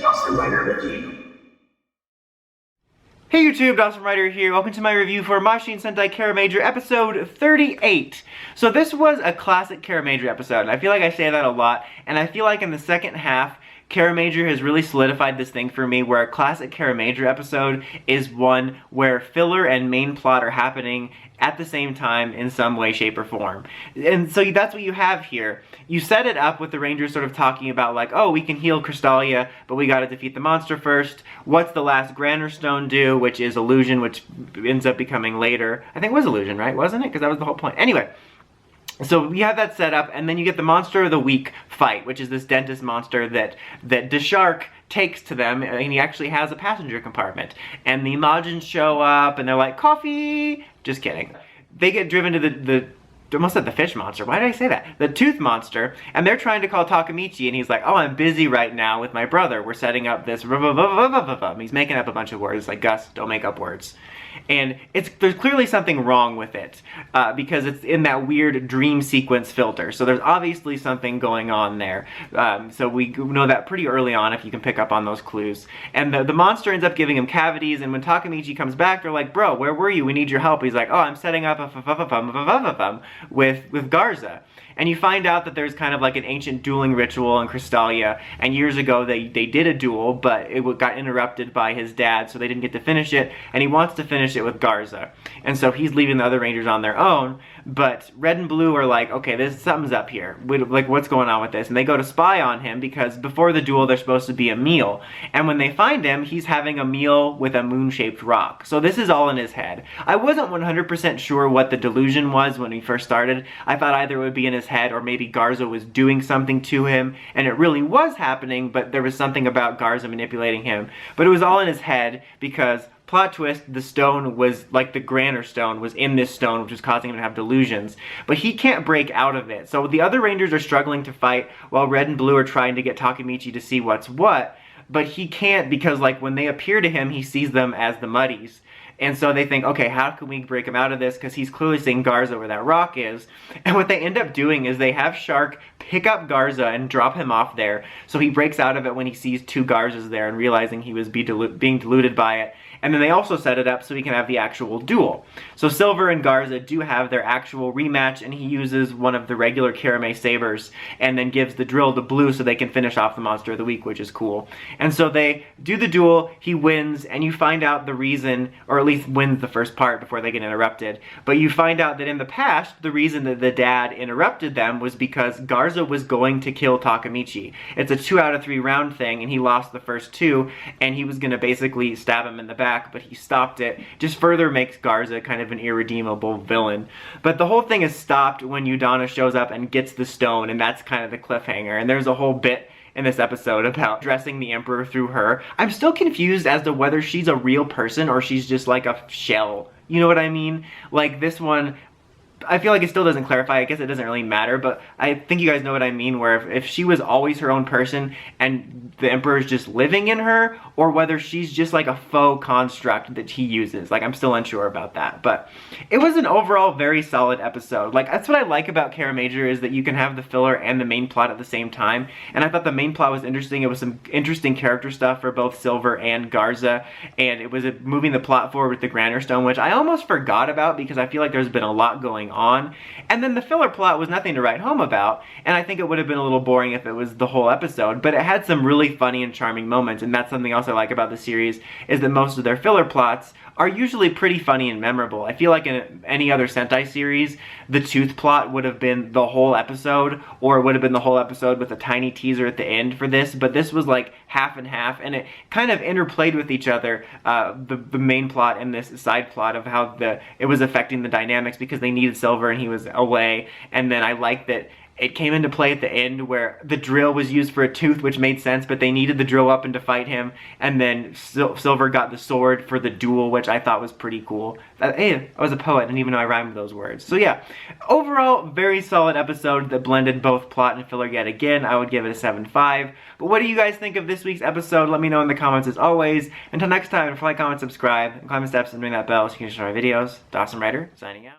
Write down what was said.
Awesome Rider Wiki. Hey YouTube, Awesome Rider here. Welcome to my review for Mashin Sentai Kiramager episode 38. So this was a classic Kiramager episode, and I feel like I say that a lot, and I feel like in the second half, Kiramager has really solidified this thing for me where a classic Kiramager episode is one where filler and main plot are happening at the same time in some way, shape, or form. And so that's what you have here. You set it up with the Rangers sort of talking about like, oh, we can heal Crystalia, but we gotta defeat the monster first. What's the last Grander Stone do? Which is Illusion, which ends up becoming later. I think it was Illusion, right? Wasn't it? Because that was the whole point. Anyway. So you have that set up, and then you get the Monster of the Week fight, which is this dentist monster that Deshark takes to them, and he actually has a passenger compartment. And the Majins show up, and they're like, coffee! Just kidding. They get driven to the almost said the fish monster. Why did I say that? The tooth monster, and they're trying to call Takemichi, and he's like, oh, I'm busy right now with my brother. We're setting up this He's making up a bunch of words, like, Gus, don't make up words. And there's clearly something wrong with it, because it's in that weird dream sequence filter. So there's obviously something going on there. So we know that pretty early on if you can pick up on those clues. And the monster ends up giving him cavities, and when Takemichi comes back, they're like, bro, where were you? We need your help. He's like, oh, I'm setting up with Garza. And you find out that there's kind of like an ancient dueling ritual in Crystalia, and years ago they did a duel, but it got interrupted by his dad, so they didn't get to finish it, and he wants to finish it with Garza. And so he's leaving the other Rangers on their own, but Red and Blue are like, okay, something's up here. Like, what's going on with this? And they go to spy on him, because before the duel there's supposed to be a meal. And when they find him, he's having a meal with a moon-shaped rock. So this is all in his head. I wasn't 100% sure what the delusion was when we first started. I thought either it would be in his head or maybe Garza was doing something to him, and it really was happening, but there was something about Garza manipulating him. But it was all in his head because, plot twist, the stone was, like the Grander Stone, was in this stone, which was causing him to have delusions. But he can't break out of it. So the other Rangers are struggling to fight while Red and Blue are trying to get Takemichi to see what's what. But he can't because, like, when they appear to him, he sees them as the Muddies. And so they think, okay, how can we break him out of this? Because he's clearly seeing Garza where that rock is. And what they end up doing is they have Shark pick up Garza and drop him off there. So he breaks out of it when he sees two Garzas there and realizing he was being deluded by it. And then they also set it up so he can have the actual duel. So Silver and Garza do have their actual rematch, and he uses one of the regular Kirame sabers and then gives the drill to Blue so they can finish off the Monster of the Week, which is cool. And so they do the duel, he wins, and you find out the reason, or at least wins the first part before they get interrupted. But you find out that in the past, the reason that the dad interrupted them was because Garza was going to kill Takemichi. It's a 2 out of 3 round thing, and he lost the first 2, and he was going to basically stab him in the back, but he stopped it. Just further makes Garza kind of an irredeemable villain. But the whole thing is stopped when Udana shows up and gets the stone, and that's kind of the cliffhanger. And there's a whole bit in this episode about dressing the Emperor through her. I'm still confused as to whether she's a real person or she's just like a shell. You know what I mean? Like this one, I feel like it still doesn't clarify. I guess it doesn't really matter, but I think you guys know what I mean, where if she was always her own person and the Emperor's just living in her, or whether she's just like a faux construct that he uses. Like, I'm still unsure about that, but it was an overall very solid episode. Like, that's what I like about Kiramager, is that you can have the filler and the main plot at the same time, and I thought the main plot was interesting. It was some interesting character stuff for both Silver and Garza, and it was moving the plot forward with the Grander Stone, which I almost forgot about because I feel like there's been a lot going on. And then the filler plot was nothing to write home about, and I think it would have been a little boring if it was the whole episode, but it had some really funny and charming moments, and that's something else I like about the series, is that most of their filler plots are usually pretty funny and memorable. I feel like in any other Sentai series, the tooth plot would have been the whole episode, or it would have been the whole episode with a tiny teaser at the end for this, but this was like half and half, and it kind of interplayed with each other, the main plot and this side plot of how it was affecting the dynamics because they needed Silver and he was away. And then I like that it came into play at the end where the drill was used for a tooth, which made sense, but they needed the drill weapon to fight him, and then Silver got the sword for the duel, which I thought was pretty cool. Hey, I was a poet, I didn't even know I rhymed those words. So yeah, overall, very solid episode that blended both plot and filler yet again. I would give it a 7.5. But what do you guys think of this week's episode? Let me know in the comments as always. Until next time, like, comment, subscribe, and climb the steps and ring that bell so you can share my videos. Awesome Rider, signing out.